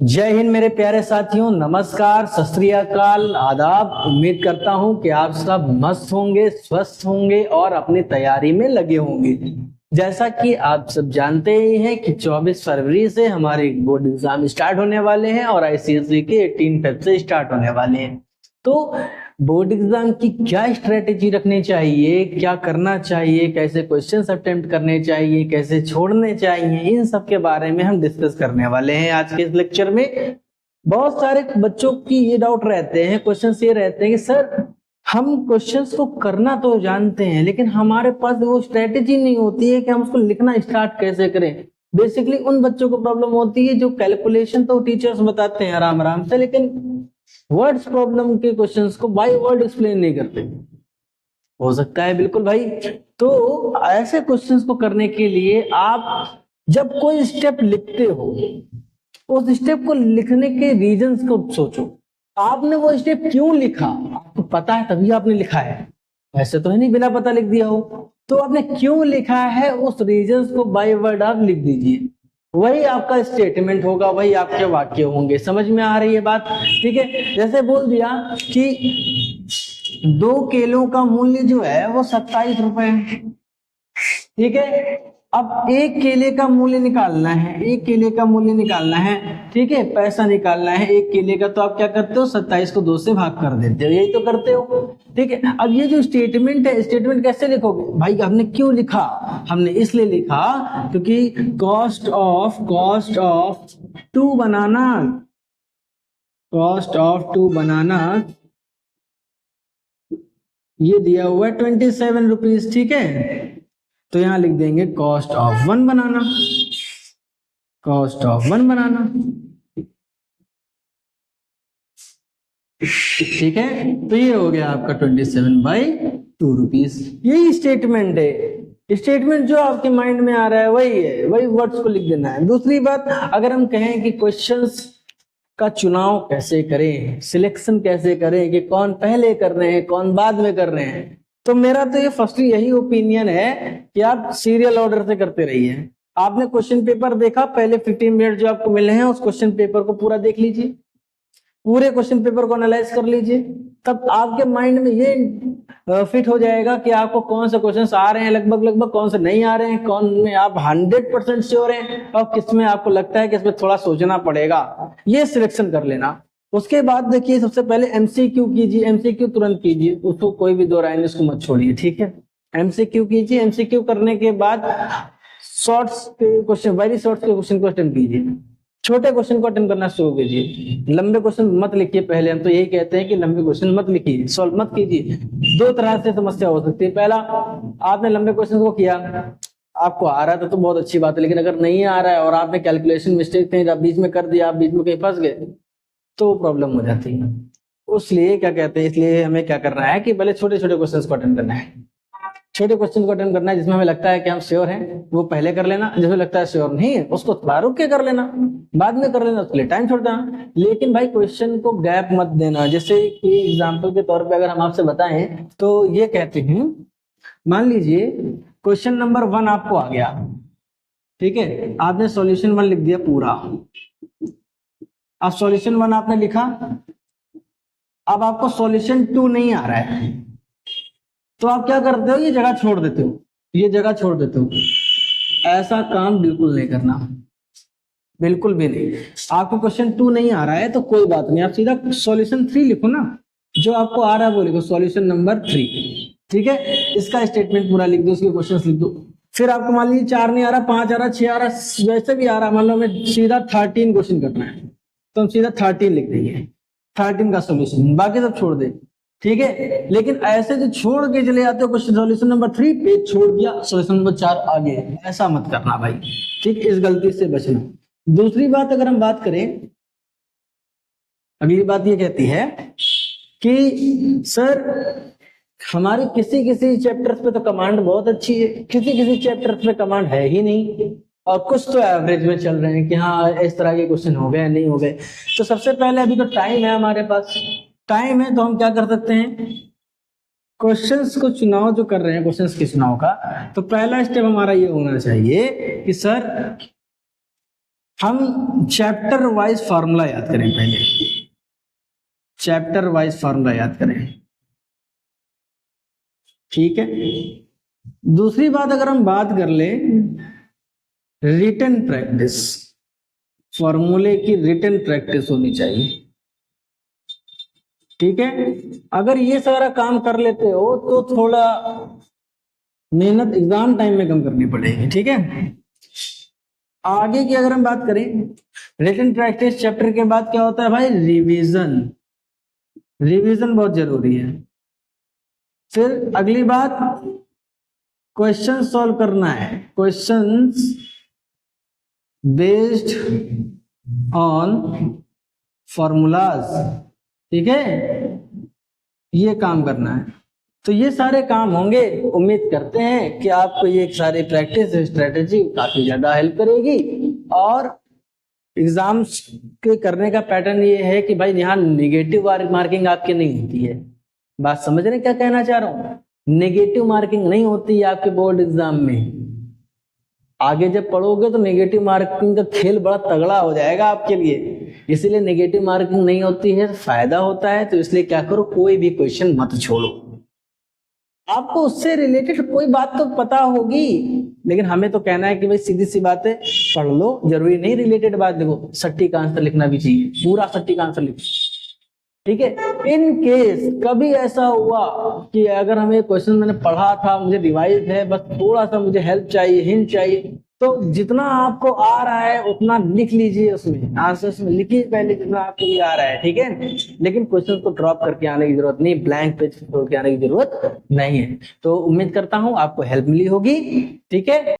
जय हिंद मेरे प्यारे साथियों, नमस्कार, सत श्री अकाल, आदाब। उम्मीद करता हूं कि आप सब मस्त होंगे, स्वस्थ होंगे और अपनी तैयारी में लगे होंगे। जैसा कि आप सब जानते ही हैं कि 24 फरवरी से हमारे बोर्ड एग्जाम स्टार्ट होने वाले हैं और आईसीएसई के 18 फेब से स्टार्ट होने वाले हैं। तो बोर्ड एग्जाम की क्या स्ट्रेटेजी रखनी चाहिए, क्या करना चाहिए, कैसे क्वेश्चंस अटेम्प्ट करने चाहिए, कैसे छोड़ने चाहिए, इन सब के बारे में हम डिस्कस करने वाले हैं आज के इस लेक्चर में। बहुत सारे बच्चों की ये डाउट रहते हैं, क्वेश्चंस ये रहते हैं कि सर हम क्वेश्चंस को करना तो जानते हैं लेकिन हमारे पास वो स्ट्रेटेजी नहीं होती है कि हम उसको लिखना स्टार्ट कैसे करें। बेसिकली उन बच्चों को प्रॉब्लम होती है जो कैलकुलेशन तो टीचर्स बताते हैं आराम आराम से, लेकिन वर्ड्स प्रॉब्लम के क्वेश्चंस को बाय वर्ड एक्सप्लेन नहीं करते। हो सकता है बिल्कुल भाई। तो ऐसे क्वेश्चंस को करने के लिए आप जब कोई स्टेप लिखते हो, उस स्टेप को लिखने के रीजंस को सोचो। आपने वो स्टेप क्यों लिखा, आपको पता है तभी आपने लिखा है, ऐसे तो है नहीं बिना पता लिख दिया हो। तो आपने क्यों लिखा है उस रीजंस को बाय वर्ड आप लिख दीजिए, वही आपका स्टेटमेंट होगा, वही आपके वाक्य होंगे। समझ में आ रही है बात? ठीक है। जैसे बोल दिया कि 2 केलों का मूल्य जो है वो 27 रुपए है। ठीक है। अब एक केले का मूल्य निकालना है, एक केले का मूल्य निकालना है, ठीक है, पैसा निकालना है एक केले का। तो आप क्या करते हो, 27 को 2 से भाग कर देते हो, यही तो करते हो। ठीक है। अब ये जो स्टेटमेंट है, स्टेटमेंट कैसे लिखोगे भाई? हमने क्यों लिखा? हमने इसलिए लिखा क्योंकि cost of 2 banana, cost of 2 बनाना ये दिया हुआ है 27 रुपीज। ठीक है। तो यहां लिख देंगे cost of 1 banana, cost of 1 बनाना। ठीक है। तो ये हो गया आपका 27/2 रुपीज। यही स्टेटमेंट है। स्टेटमेंट जो आपके माइंड में आ रहा है वही है, वही वर्ड्स को लिख देना है। दूसरी बात, अगर हम कहें कि क्वेश्चंस का चुनाव कैसे करें, सिलेक्शन कैसे करें, कि कौन पहले कर रहे हैं कौन बाद में कर रहे हैं, तो मेरा तो ये फर्स्टली यही ओपिनियन है कि आप सीरियल ऑर्डर से करते रहिए। आपने क्वेश्चन पेपर देखा, पहले 15 मिनट जो आपको मिले हैं उस क्वेश्चन पेपर को पूरा देख लीजिए, पूरे क्वेश्चन पेपर को एनालाइज कर लीजिए। तब आपके माइंड में ये फिट हो जाएगा कि आपको कौन से क्वेश्चंस आ रहे हैं लगभग लगभग, कौन से नहीं आ रहे हैं, कौन में आप 100% श्योर हैं और किस में आपको लगता है कि इसमें थोड़ा सोचना पड़ेगा। ये सिलेक्शन कर लेना। उसके बाद देखिए, सबसे पहले एमसीक्यू कीजिए, एमसीक्यू तुरंत कीजिए, उसको कोई भी 2 राय नहीं, उसको मत छोड़िए। ठीक है। एमसीक्यू कीजिए, एमसीक्यू करने के बाद शॉर्ट्स के क्वेश्चन, वेरी शॉर्ट्स के क्वेश्चन को अटेम्प्ट कीजिए, छोटे क्वेश्चन को अटेम्प्ट करना शुरू कीजिए। लंबे क्वेश्चन मत लिखिए, पहले हम तो यही कहते हैं कि लंबे क्वेश्चन मत लिखिए, सॉल्व मत कीजिए। 2 तरह से समस्या हो सकती है। पहला, आपने लंबे क्वेश्चन को किया, आपको आ रहा था तो बहुत अच्छी बात है, लेकिन अगर नहीं आ रहा है और आपने कैलकुलेशन मिस्टेक थे, आप बीच में कर दिया, आप बीच में कहीं फंस गए तो प्रॉब्लम हो जाती है। इसलिए क्या कहते हैं, इसलिए हमें क्या करना है कि पहले छोटे छोटे क्वेश्चन को अटेम्प्ट करना है। छोटे क्वेश्चन को अटेम्प्ट करना है जिसमें हमें लगता है कि हम श्योर हैं, वो पहले कर लेना। जिसमें लगता है श्योर नहीं है उसको थोड़ा रुक के कर लेना, बाद में कर लेना, उसके लिए टाइम छोड़ देना। लेकिन भाई क्वेश्चन को गैप मत देना। जैसे कि एग्जांपल के तौर पे अगर हम आपसे बताएं तो ये कहते हैं, मान लीजिए क्वेश्चन नंबर 1 आपको आ गया, ठीक है, आपने सॉल्यूशन 1 लिख दिया पूरा। अब सॉल्यूशन 1 आपने लिखा, अब आपको सॉल्यूशन 2 नहीं आ रहा है, तो आप क्या करते हो, ये जगह छोड़ देते हो, ये जगह छोड़ देते हो। ऐसा काम बिल्कुल नहीं करना, बिल्कुल भी नहीं। आपको क्वेश्चन 2 नहीं आ रहा है तो कोई बात नहीं, आप सीधा सॉल्यूशन 3 लिखो ना, जो आपको आ रहा है वो लिखो, सॉल्यूशन नंबर 3। ठीक है। इसका स्टेटमेंट पूरा लिख दो, उसके क्वेश्चंस लिख दो। फिर आपको मान लीजिए 4 नहीं आ रहा, 5 आ रहा, 6 आ रहा, वैसे भी आ रहा, मान लो हमें सीधा 13 क्वेश्चन करना है तो हम सीधा 13 लिख देंगे, 13 का सोल्यूशन, बाकी सब छोड़ दे। ठीक है। लेकिन ऐसे जो छोड़ के चले जाते हो, क्वेश्चन सॉल्यूशन नंबर 3 पेज छोड़ दिया, सॉल्यूशन नंबर 4 आगे, ऐसा मत करना भाई। ठीक, इस गलती से बचना। दूसरी बात अगर हम बात करें, अगली बात ये कहती है कि सर हमारी किसी किसी चैप्टर्स पे तो कमांड बहुत अच्छी है, किसी किसी चैप्टर्स पे कमांड है ही नहीं, और कुछ तो एवरेज में चल रहे हैं कि हाँ इस तरह के क्वेश्चन हो गए नहीं हो गए। तो सबसे पहले अभी तो टाइम है हमारे पास, टाइम है तो हम क्या कर सकते हैं, क्वेश्चंस को चुनाव जो कर रहे हैं, क्वेश्चंस के चुनाव का, तो पहला स्टेप हमारा ये होना चाहिए कि सर हम चैप्टर वाइज फार्मूला याद करें, पहले चैप्टर वाइज फार्मूला याद करें, ठीक है। दूसरी बात अगर हम बात कर ले रिटन प्रैक्टिस, फॉर्मूले की रिटन प्रैक्टिस होनी चाहिए, ठीक है। अगर ये सारा काम कर लेते हो तो थोड़ा मेहनत एग्जाम टाइम में कम करनी पड़ेगी, ठीक है। आगे की अगर हम बात करें रिटन प्रैक्टिस चैप्टर के बाद क्या होता है भाई, रिवीजन, रिवीजन बहुत जरूरी है। फिर अगली बात क्वेश्चन सॉल्व करना है, क्वेश्चंस बेस्ड ऑन फॉर्मूलाज, ठीक है, ये काम करना है। तो ये सारे काम होंगे, उम्मीद करते हैं कि आपको ये सारे प्रैक्टिस स्ट्रेटेजी काफी ज्यादा हेल्प करेगी। और एग्जाम्स के करने का पैटर्न ये है कि भाई यहाँ निगेटिव मार्किंग आपकी नहीं होती है, बात समझ रहे क्या कहना चाह रहा हूँ, नेगेटिव मार्किंग नहीं होती है आपके बोर्ड एग्जाम में। आगे जब पढ़ोगे तो नेगेटिव मार्किंग का खेल बड़ा तगड़ा हो जाएगा आपके लिए, इसीलिए नेगेटिव मार्किंग नहीं होती है, फायदा होता है। तो इसलिए क्या करो, कोई भी क्वेश्चन मत छोड़ो, आपको उससे रिलेटेड कोई बात तो पता होगी, लेकिन हमें तो कहना है कि भाई सीधी सी बात है, पढ़ लो, जरूरी नहीं रिलेटेड बात लिखो, सटीक आंसर लिखना भी चाहिए, पूरा सटीक आंसर लिखो, ठीक है। इन केस कभी ऐसा हुआ कि अगर हमें क्वेश्चन मैंने पढ़ा था, मुझे रिवाइज है, बस थोड़ा सा मुझे हेल्प चाहिए, हिंट चाहिए, तो जितना आपको आ रहा है उतना लिख लीजिए, उसमें आंसर्स में लिखिए पहले जितना आपको भी आ रहा है, ठीक है। लेकिन क्वेश्चन को ड्रॉप करके आने की जरूरत नहीं, ब्लैंक पेज छोड़ के आने की जरूरत नहीं है। तो उम्मीद करता हूं आपको हेल्प मिली होगी, ठीक है।